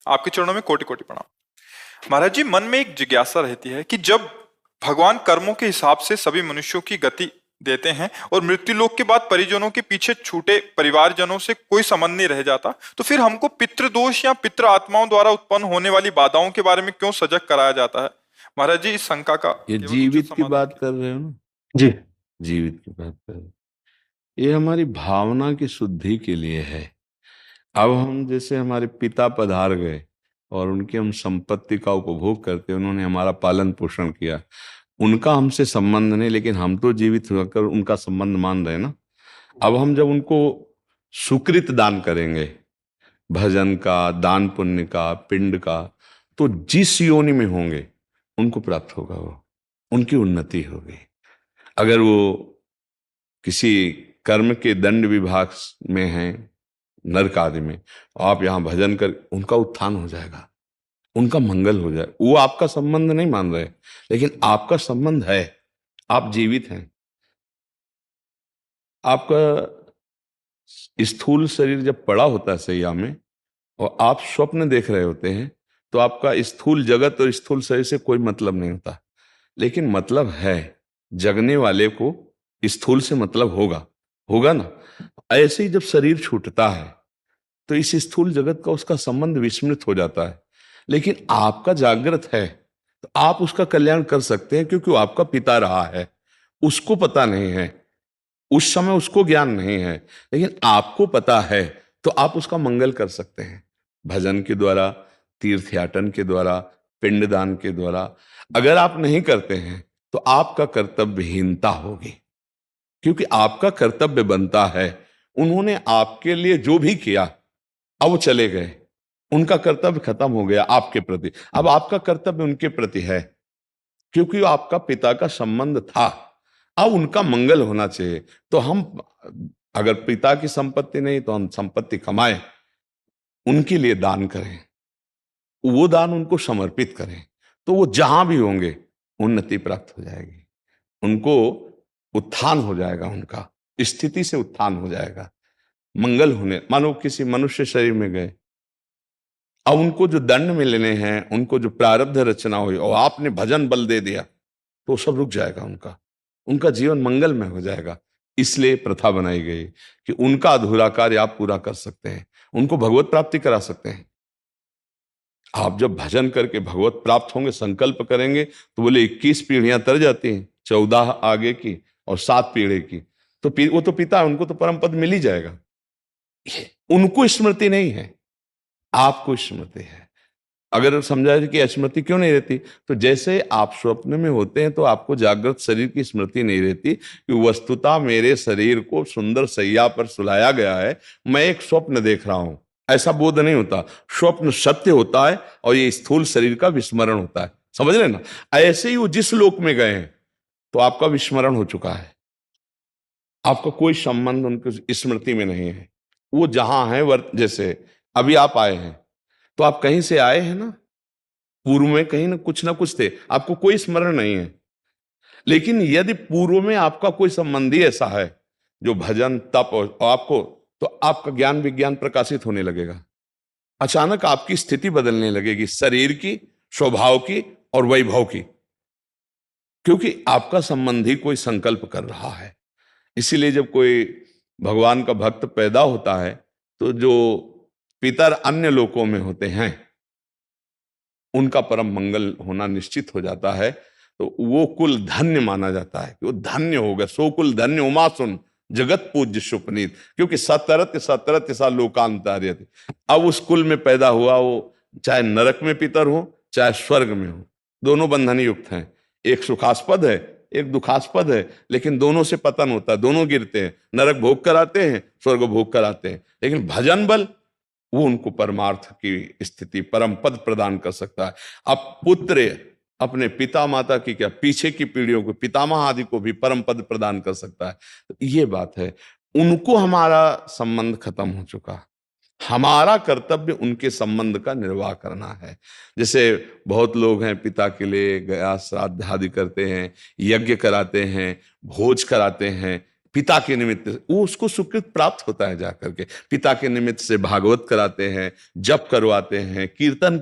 आपके चरणों में कोटि कोटि प्रणाम। महाराज जी, मन में एक जिज्ञासा रहती है कि जब भगवान कर्मों के हिसाब से सभी मनुष्यों की गति देते हैं और मृत्यु लोक के बाद परिजनों के पीछे छूटे परिवारजनों से कोई संबंध नहीं रह जाता, तो फिर हमको पितृदोष या पितृ आत्माओं द्वारा उत्पन्न होने वाली बाधाओं के बारे में क्यों सजग कराया जाता है? महाराज जी, इस शंका का ये केवल जीवित उचित की समाधान बात कर रहे हो ना? जी। जीवित की बात कर रहे हो। ये हमारी भावना की शुद्धि के लिए है। अब हम जैसे हमारे पिता पधार गए और उनकी हम संपत्ति का उपभोग करते, उन्होंने हमारा पालन पोषण किया, उनका हमसे संबंध नहीं, लेकिन हम तो जीवित होकर उनका संबंध मान रहे हैं ना। अब हम जब उनको सुकृत दान करेंगे, भजन का, दान पुण्य का, पिंड का, तो जिस योनि में होंगे उनको प्राप्त होगा, वो उनकी उन्नति होगी। अगर वो किसी कर्म के दंड विभाग में हैं, नरक आदि में, आप यहाँ भजन कर, उनका उत्थान हो जाएगा, उनका मंगल हो जाए। वो आपका संबंध नहीं मान रहे, लेकिन आपका संबंध है, आप जीवित हैं। आपका स्थूल शरीर जब पड़ा होता है सैया में और आप स्वप्न देख रहे होते हैं, तो आपका स्थूल जगत और स्थूल शरीर से कोई मतलब नहीं होता, लेकिन मतलब है, जगने वाले को स्थूल से मतलब होगा ना। ऐसे ही जब शरीर छूटता है तो इस स्थूल जगत का उसका संबंध विस्मृत हो जाता है, लेकिन आपका जागृत है तो आप उसका कल्याण कर सकते हैं, क्योंकि वो आपका पिता रहा है। उसको पता नहीं है, उस समय उसको ज्ञान नहीं है, लेकिन आपको पता है, तो आप उसका मंगल कर सकते हैं भजन के द्वारा, तीर्थयाटन के द्वारा, पिंडदान के द्वारा। अगर आप नहीं करते हैं तो आपका कर्तव्यहीनता होगी, क्योंकि आपका कर्तव्य बनता है, उन्होंने आपके लिए जो भी किया, अब वो चले गए, उनका कर्तव्य खत्म हो गया आपके प्रति, अब आपका कर्तव्य उनके प्रति है, क्योंकि आपका पिता का संबंध था। अब उनका मंगल होना चाहिए। तो हम अगर पिता की संपत्ति नहीं तो हम संपत्ति कमाएं, उनके लिए दान करें, वो दान उनको समर्पित करें, तो वो जहां भी होंगे उन्नति प्राप्त हो जाएगी, उनको उत्थान हो जाएगा, उनका स्थिति से उत्थान हो जाएगा, मंगल होने। मानो किसी मनुष्य शरीर में गए, अब उनको जो दंड मिलने हैं, उनको जो प्रारब्ध रचना हुई, और आपने भजन बल दे दिया, तो सब रुक जाएगा, उनका जीवन मंगलमय हो जाएगा। इसलिए प्रथा बनाई गई कि उनका अधूरा कार्य आप पूरा कर सकते हैं, उनको भगवत प्राप्ति करा सकते हैं। आप जब भजन करके भगवत प्राप्त होंगे, संकल्प करेंगे, तो बोले 21 पीढ़ियां तर जाती हैं, 14 आगे की और 7 पीढ़ी की, तो वो तो पिता है, उनको तो परम पद मिल ही जाएगा। उनको स्मृति नहीं है, आपको स्मृति है। अगर समझा कि स्मृति क्यों नहीं रहती, तो जैसे आप स्वप्न में होते हैं तो आपको जागृत शरीर की स्मृति नहीं रहती कि वस्तुतः मेरे शरीर को सुंदर सैया पर सुलाया गया है, मैं एक स्वप्न देख रहा हूं, ऐसा बोध नहीं होता। स्वप्न सत्य होता है और ये स्थूल शरीर का विस्मरण होता है, समझ रहे ना। ऐसे ही वो जिस लोक में गए हैं तो आपका विस्मरण हो चुका है, आपका कोई संबंध उनकी स्मृति में नहीं है। वो जहां है, जैसे अभी आप आए हैं, तो आप कहीं से आए हैं ना, पूर्व में कहीं ना कुछ थे, आपको कोई स्मरण नहीं है। लेकिन यदि पूर्व में आपका कोई संबंधी ऐसा है जो भजन तप और आपको, तो आपका ज्ञान विज्ञान प्रकाशित होने लगेगा, अचानक आपकी स्थिति बदलने लगेगी, शरीर की, स्वभाव की और वैभव की, क्योंकि आपका संबंधी कोई संकल्प कर रहा है। इसीलिए जब कोई भगवान का भक्त पैदा होता है, तो जो पितर अन्य लोकों में होते हैं उनका परम मंगल होना निश्चित हो जाता है, तो वो कुल धन्य माना जाता है कि वो धन्य होगा। सो कुल धन्य उमा सुन जगत पूज्य सुपनीत, क्योंकि सतरत सतरत सा लोकांतर्यति। अब उस कुल में पैदा हुआ, वो चाहे नरक में पितर हो चाहे स्वर्ग में हो, दोनों बंधन युक्त हैं। एक सुखास्पद है, एक दुखास्पद है, लेकिन दोनों से पतन होता है, दोनों गिरते हैं, नरक भोग कराते हैं, स्वर्ग भोग कराते हैं। लेकिन भजन बल वो उनको परमार्थ की स्थिति, परम पद प्रदान कर सकता है। अब पुत्र अपने पिता माता की क्या, पीछे की पीढ़ियों को, पितामह आदि को भी परम पद प्रदान कर सकता है। तो ये बात है, उनको हमारा संबंध खत्म हो चुका, हमारा कर्तव्य उनके संबंध का निर्वाह करना है। जैसे बहुत लोग हैं, पिता के लिए गया श्राद्ध आदि करते हैं, यज्ञ कराते हैं, भोज कराते हैं, पिता के निमित्त वो उसको सुकृत प्राप्त होता है। जाकर के पिता के निमित्त से भागवत कराते हैं, जप करवाते हैं, कीर्तन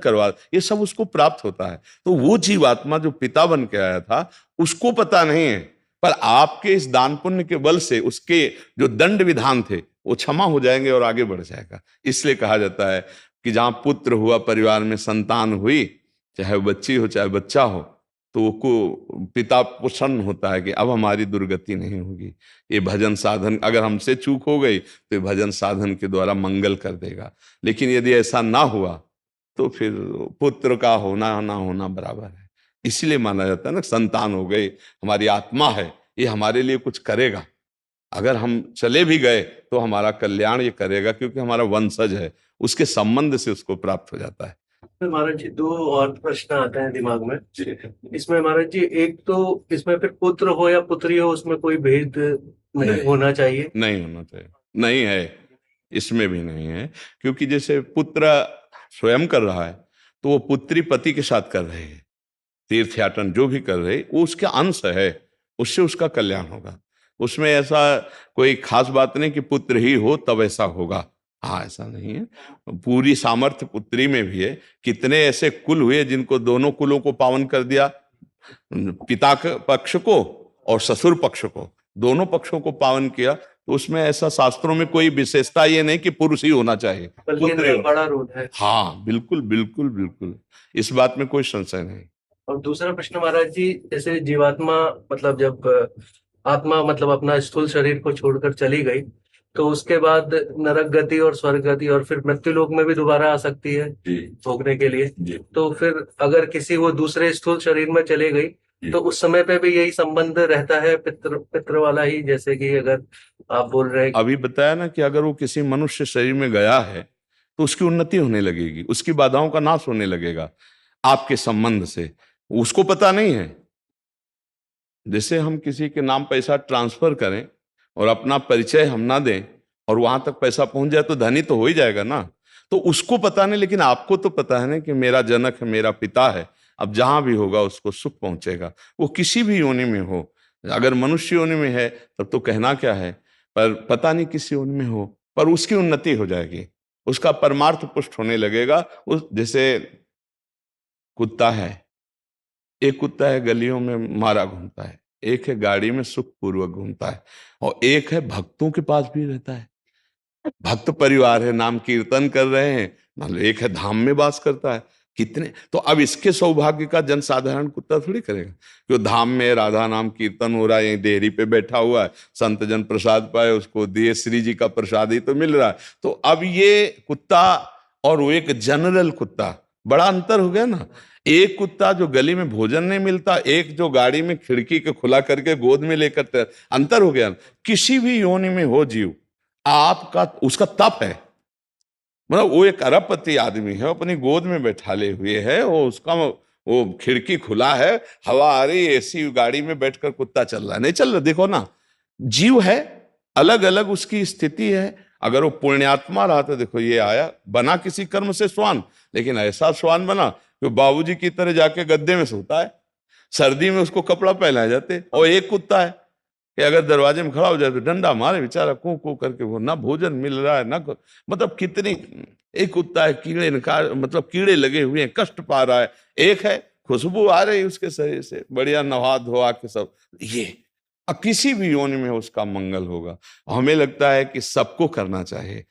ये सब उसको प्राप्त होता है। तो वो जीवात्मा जो पिता बन के आया था उसको पता नहीं है, पर आपके इस दान पुण्य के बल से उसके जो दंड विधान थे वो क्षमा हो जाएंगे और आगे बढ़ जाएगा। इसलिए कहा जाता है कि जहां पुत्र हुआ, परिवार में संतान हुई, चाहे बच्ची हो चाहे बच्चा हो, तो को पिता प्रसन्न होता है कि अब हमारी दुर्गति नहीं होगी। ये भजन साधन, अगर हमसे चूक हो गई तो ये भजन साधन के द्वारा मंगल कर देगा। लेकिन यदि ऐसा ना हुआ तो फिर पुत्र का होना ना होना बराबर है। इसीलिए माना जाता है ना, संतान हो गई, हमारी आत्मा है, ये हमारे लिए कुछ करेगा। अगर हम चले भी गए तो हमारा कल्याण ये करेगा, क्योंकि हमारा वंशज है, उसके संबंध से उसको प्राप्त हो जाता है। तो महाराज जी, दो और प्रश्न आते हैं दिमाग में इसमें महाराज जी। एक तो इसमें फिर पुत्र हो या पुत्री हो, उसमें कोई भेद नहीं होना चाहिए? नहीं होना चाहिए, नहीं है, इसमें भी नहीं है। क्योंकि जैसे पुत्र स्वयं कर रहा है तो वो पुत्री पति के साथ कर रहे हैं, तीर्थयाटन जो भी कर रहे वो उसके अंश है, उससे उसका कल्याण होगा। उसमें ऐसा कोई खास बात नहीं कि पुत्र ही हो तब ऐसा होगा, हाँ ऐसा नहीं है। पूरी सामर्थ्य पुत्री में भी है। कितने ऐसे कुल हुए जिनको दोनों कुलों को पावन कर दिया, पिता पक्ष को और ससुर पक्ष को, दोनों पक्षों को पावन किया। तो उसमें ऐसा शास्त्रों में कोई विशेषता ये नहीं कि पुरुष ही होना चाहिए, बल्कि बड़ा रोल है। हाँ बिल्कुल बिल्कुल बिल्कुल, इस बात में कोई संशय नहीं। और दूसरा प्रश्न महाराज जी, जैसे जीवात्मा मतलब जब आत्मा मतलब अपना स्थूल शरीर को छोड़कर चली गई तो उसके बाद नरक गति और स्वर्ग गति और फिर मृत्यु लोक में भी दोबारा आ सकती है भोगने के लिए। तो फिर अगर किसी वो दूसरे स्थूल शरीर में चले गई तो उस समय पे भी यही संबंध रहता है, पितृ पितृ वाला ही, जैसे कि अगर आप बोल रहे हैं अभी बताया ना कि अगर वो किसी मनुष्य शरीर में गया है तो उसकी उन्नति होने लगेगी, उसकी बाधाओं का नाश होने लगेगा आपके संबंध से, उसको पता नहीं है। जैसे हम किसी के नाम पैसा ट्रांसफर करें और अपना परिचय हम ना दें और वहां तक पैसा पहुंच जाए तो धनी तो हो ही जाएगा ना। तो उसको पता नहीं, लेकिन आपको तो पता है ना कि मेरा जनक है, मेरा पिता है, अब जहां भी होगा उसको सुख पहुंचेगा, वो किसी भी योनि में हो। अगर मनुष्य योनि में है तब तो कहना क्या है, पर पता नहीं किस योनि में हो, पर उसकी उन्नति हो जाएगी, उसका परमार्थ पुष्ट होने लगेगा। उस जैसे कुत्ता है, एक कुत्ता है गलियों में मारा घूमता है, एक है गाड़ी में सुखपूर्वक घूमता है, और एक है भक्तों के पास भी रहता है, भक्त परिवार है, नाम कीर्तन कर रहे हैं, मतलब एक है धाम में वास करता है। कितने तो अब इसके सौभाग्य का जनसाधारण कुत्ता थोड़ी करेगा, क्यों धाम में राधा नाम कीर्तन हो रहा है, यहीं देहरी पे बैठा हुआ है, संत जन प्रसाद पाए, उसको दिए श्री जी का प्रसाद ही तो मिल रहा है। तो अब ये कुत्ता और वो एक जनरल कुत्ता, बड़ा अंतर हो गया ना। एक कुत्ता जो गली में भोजन नहीं मिलता, एक जो गाड़ी में खिड़की के खुला करके गोद में लेकर, अंतर हो गया। किसी भी योनि में हो जीव, आपका उसका तप है, मतलब वो एक अरबपति आदमी है, अपनी गोद में बैठाले हुए है, वो उसका वो खिड़की खुला है, हवा आ रही, एसी गाड़ी में बैठकर कुत्ता चल रहा है, नहीं चल रहा। देखो ना, जीव है, अलग अलग उसकी स्थिति है। अगर वो पुण्यात्मा रहा तो देखो ये आया, बना किसी कर्म से श्वान, लेकिन ऐसा श्वान बना कि बाबूजी की तरह जाके गद्दे में सोता है, सर्दी में उसको कपड़ा पहनाए जाते। और एक कुत्ता है कि अगर दरवाजे में खड़ा हो जाए तो डंडा मारे बेचारा, कू कू करके, वो ना भोजन मिल रहा है ना, मतलब कितनी। एक कुत्ता है कीड़े मतलब कीड़े लगे हुए हैं, कष्ट पा रहा है। एक है खुशबू आ रही उसके शरीर से, बढ़िया नहा धोआ के सब, ये किसी भी योनि में उसका मंगल होगा। हमें लगता है कि सबको करना चाहिए,